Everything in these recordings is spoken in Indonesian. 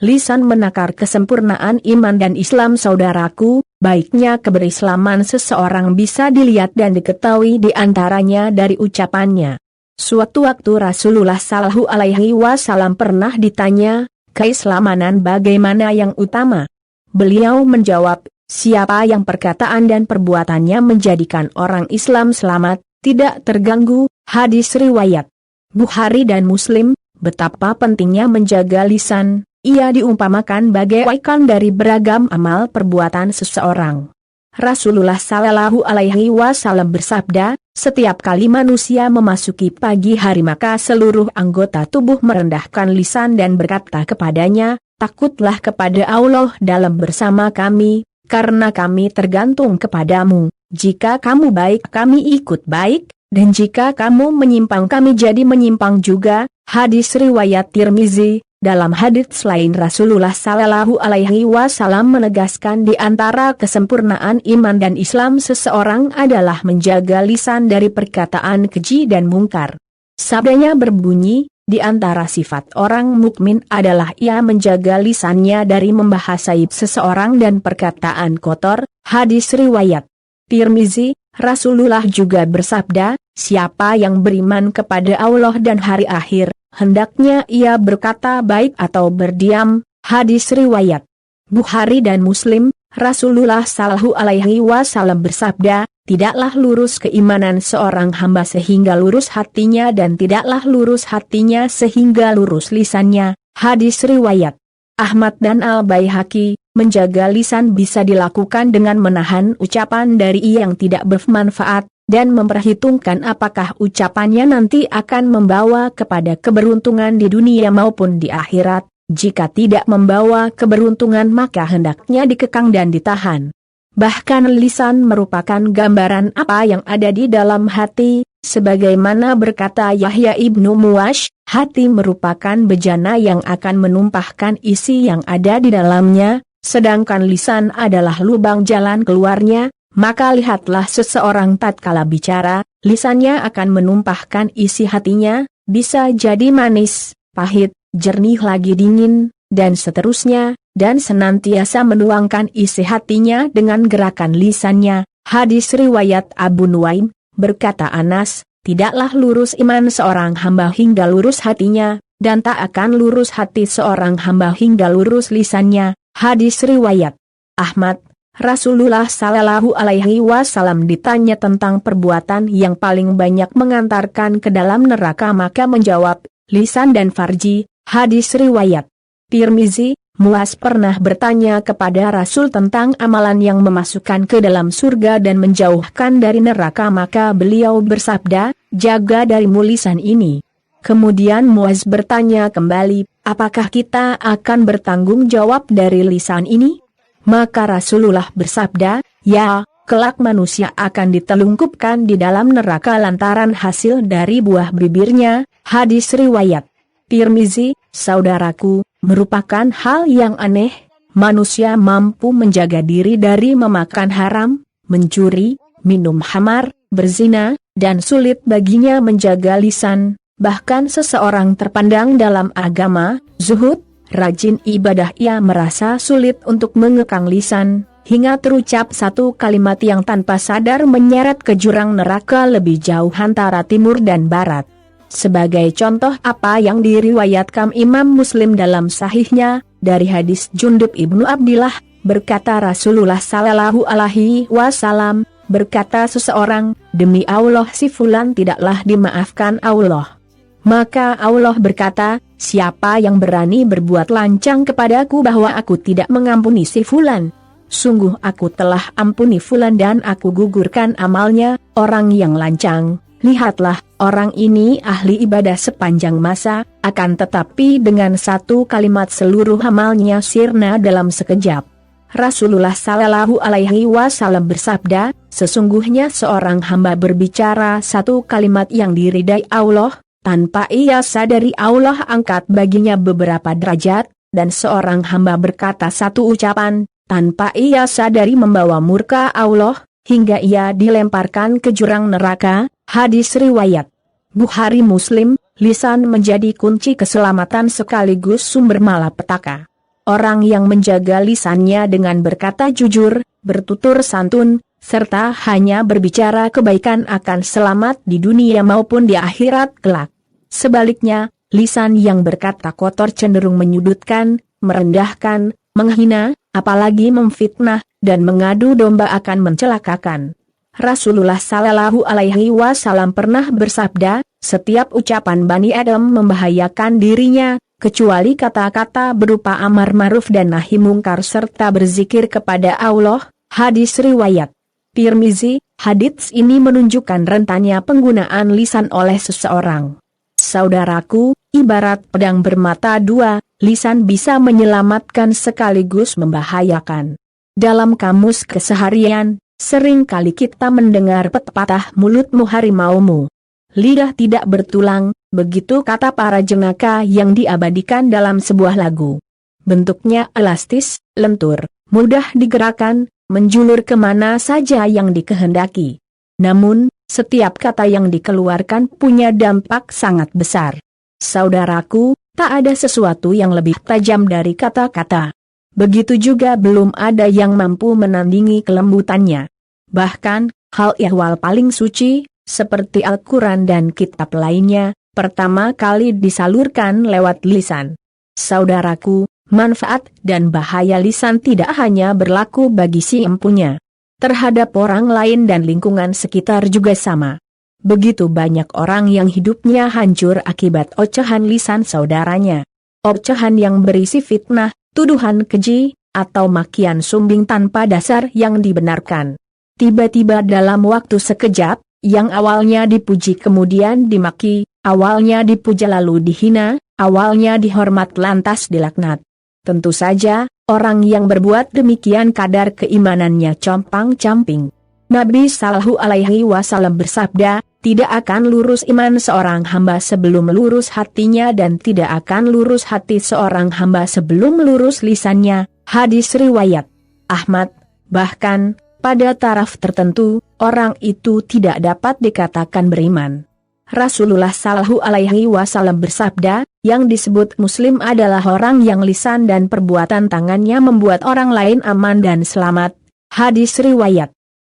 lisan menakar kesempurnaan iman dan Islam saudaraku. Baiknya keberislaman seseorang bisa dilihat dan diketahui di antaranya dari ucapannya. Suatu waktu Rasulullah Shallallahu Alaihi Wasallam pernah ditanya, keislamanan bagaimana yang utama? Beliau menjawab, siapa yang perkataan dan perbuatannya menjadikan orang Islam selamat, tidak terganggu. Hadis riwayat Bukhari dan Muslim. Betapa pentingnya menjaga lisan. Ia diumpamakan bagaikan dari beragam amal perbuatan seseorang. Rasulullah Shallallahu Alaihi Wasallam bersabda, setiap kali manusia memasuki pagi hari maka seluruh anggota tubuh merendahkan lisan dan berkata kepadanya, takutlah kepada Allah dalam bersama kami, karena kami tergantung kepadamu. Jika kamu baik kami ikut baik, dan jika kamu menyimpang kami jadi menyimpang juga. Hadis riwayat Tirmizi. Dalam hadits lain Rasulullah Shallallahu Alaihi Wasallam menegaskan di antara kesempurnaan iman dan Islam seseorang adalah menjaga lisan dari perkataan keji dan mungkar. Sabdanya berbunyi, di antara sifat orang mukmin adalah ia menjaga lisannya dari membahas aib seseorang dan perkataan kotor. Hadis riwayat Tirmizi. Rasulullah juga bersabda, siapa yang beriman kepada Allah dan hari akhir, hendaknya ia berkata baik atau berdiam. Hadis riwayat Bukhari dan Muslim. Rasulullah Shallallahu Alaihi Wasallam bersabda, tidaklah lurus keimanan seorang hamba sehingga lurus hatinya dan tidaklah lurus hatinya sehingga lurus lisannya. Hadis riwayat Ahmad dan Al-Baihaqi. Menjaga lisan bisa dilakukan dengan menahan ucapan dari yang tidak bermanfaat, dan memperhitungkan apakah ucapannya nanti akan membawa kepada keberuntungan di dunia maupun di akhirat. Jika tidak membawa keberuntungan maka hendaknya dikekang dan ditahan. Bahkan lisan merupakan gambaran apa yang ada di dalam hati, sebagaimana berkata Yahya ibnu Muwash, hati merupakan bejana yang akan menumpahkan isi yang ada di dalamnya. Sedangkan lisan adalah lubang jalan keluarnya, maka lihatlah seseorang tatkala bicara, lisannya akan menumpahkan isi hatinya, bisa jadi manis, pahit, jernih lagi dingin, dan seterusnya, dan senantiasa menuangkan isi hatinya dengan gerakan lisannya. Hadis riwayat Abu Nuaim, berkata Anas, tidaklah lurus iman seorang hamba hingga lurus hatinya, dan tak akan lurus hati seorang hamba hingga lurus lisannya. Hadis riwayat Ahmad. Rasulullah Shallallahu Alaihi Wasallam ditanya tentang perbuatan yang paling banyak mengantarkan ke dalam neraka maka menjawab, lisan dan farji. Hadis riwayat Tirmizi. Muaz pernah bertanya kepada Rasul tentang amalan yang memasukkan ke dalam surga dan menjauhkan dari neraka maka beliau bersabda, jaga darimu lisan ini. Kemudian Muaz bertanya kembali, apakah kita akan bertanggung jawab dari lisan ini? Maka Rasulullah bersabda, ya, kelak manusia akan ditelungkupkan di dalam neraka lantaran hasil dari buah bibirnya. Hadis riwayat Tirmizi. Saudaraku, merupakan hal yang aneh, manusia mampu menjaga diri dari memakan haram, mencuri, minum khamar, berzina, dan sulit baginya menjaga lisan. Bahkan seseorang terpandang dalam agama, zuhud, rajin ibadah ia merasa sulit untuk mengekang lisan, hingga terucap satu kalimat yang tanpa sadar menyeret ke jurang neraka lebih jauh antara timur dan barat. Sebagai contoh apa yang diriwayatkan Imam Muslim dalam sahihnya, dari hadis Jundub ibnu Abdillah, berkata Rasulullah Shallallahu Alaihi Wasallam, berkata seseorang, demi Allah si fulan tidaklah dimaafkan Allah. Maka Allah berkata, siapa yang berani berbuat lancang kepadaku bahwa aku tidak mengampuni si fulan? Sungguh aku telah ampuni fulan dan aku gugurkan amalnya. Orang yang lancang, lihatlah, orang ini ahli ibadah sepanjang masa, akan tetapi dengan satu kalimat seluruh amalnya sirna dalam sekejap. Rasulullah Shallallahu Alaihi Wasallam bersabda, sesungguhnya seorang hamba berbicara satu kalimat yang diridai Allah, tanpa ia sadari Allah angkat baginya beberapa derajat, dan seorang hamba berkata satu ucapan, tanpa ia sadari membawa murka Allah, hingga ia dilemparkan ke jurang neraka. Hadis riwayat Bukhari Muslim. Lisan menjadi kunci keselamatan sekaligus sumber malapetaka. orang yang menjaga lisannya dengan berkata jujur, bertutur santun, serta hanya berbicara kebaikan akan selamat di dunia maupun di akhirat kelak. Sebaliknya, lisan yang berkata kotor cenderung menyudutkan, merendahkan, menghina, apalagi memfitnah, dan mengadu domba akan mencelakakan. Rasulullah Shallallahu Alaihi Wasallam pernah bersabda, setiap ucapan Bani Adam membahayakan dirinya, kecuali kata-kata berupa amar ma'ruf dan nahi mungkar serta berzikir kepada Allah. Hadis riwayat Tirmizi. Hadits ini menunjukkan rentannya penggunaan lisan oleh seseorang. Saudaraku, ibarat pedang bermata dua, lisan bisa menyelamatkan sekaligus membahayakan. Dalam kamus keseharian, sering kali kita mendengar pepatah mulutmu harimaumu, lidah tidak bertulang, begitu kata para jenaka yang diabadikan dalam sebuah lagu. Bentuknya elastis, lentur, mudah digerakkan, menjulur kemana saja yang dikehendaki. Namun, setiap kata yang dikeluarkan punya dampak sangat besar. Saudaraku, tak ada sesuatu yang lebih tajam dari kata-kata. Begitu juga belum ada yang mampu menandingi kelembutannya. Bahkan, hal ihwal paling suci, seperti Al-Quran dan kitab lainnya, pertama kali disalurkan lewat lisan. Saudaraku, manfaat dan bahaya lisan tidak hanya berlaku bagi si empunya. Terhadap orang lain dan lingkungan sekitar juga sama. Begitu banyak orang yang hidupnya hancur akibat ocehan lisan saudaranya. Ocehan yang berisi fitnah, tuduhan keji, atau makian sumbing tanpa dasar yang dibenarkan. Tiba-tiba dalam waktu sekejap, yang awalnya dipuji kemudian dimaki, awalnya dipuja lalu dihina, awalnya dihormat lantas dilaknat. Tentu saja, orang yang berbuat demikian kadar keimanannya compang-camping. Nabi Shallallahu Alaihi Wasallam bersabda, tidak akan lurus iman seorang hamba sebelum lurus hatinya dan tidak akan lurus hati seorang hamba sebelum lurus lisannya. Hadis riwayat Ahmad. Bahkan, pada taraf tertentu, orang itu tidak dapat dikatakan beriman. Rasulullah Shallallahu Alaihi Wasallam bersabda, yang disebut muslim adalah orang yang lisan dan perbuatan tangannya membuat orang lain aman dan selamat. Hadis riwayat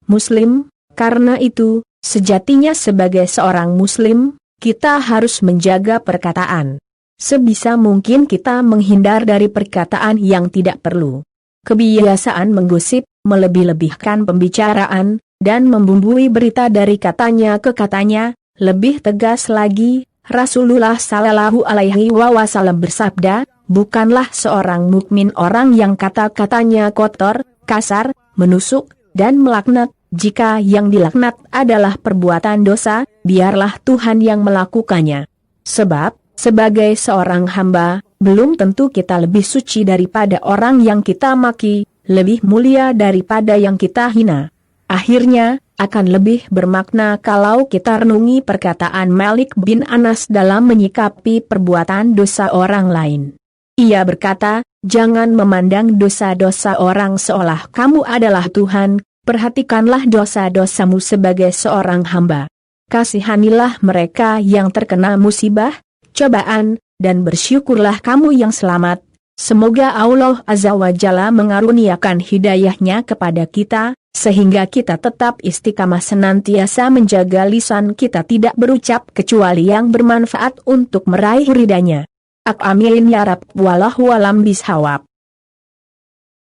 Muslim. Karena itu, sejatinya sebagai seorang muslim, kita harus menjaga perkataan. Sebisa mungkin kita menghindar dari perkataan yang tidak perlu. Kebiasaan menggosip, melebih-lebihkan pembicaraan, dan membumbui berita dari katanya ke katanya. Lebih tegas lagi, Rasulullah Shallallahu Alaihi Wasallam bersabda, bukanlah seorang mukmin orang yang kata-katanya kotor, kasar, menusuk, dan melaknat. Jika yang dilaknat adalah perbuatan dosa, biarlah Tuhan yang melakukannya. Sebab, sebagai seorang hamba, belum tentu kita lebih suci daripada orang yang kita maki, lebih mulia daripada yang kita hina. Akhirnya, akan lebih bermakna kalau kita renungi perkataan Malik bin Anas dalam menyikapi perbuatan dosa orang lain. Ia berkata, jangan memandang dosa-dosa orang seolah kamu adalah Tuhan, perhatikanlah dosa-dosamu sebagai seorang hamba. Kasihanilah mereka yang terkena musibah, cobaan, dan bersyukurlah kamu yang selamat. Semoga Allah Azza wa Jalla mengaruniakan hidayahnya kepada kita, sehingga kita tetap istiqamah senantiasa menjaga lisan kita tidak berucap kecuali yang bermanfaat untuk meraih ridhanya. Amin ya Rabb. Wallahu a'lam bishawab.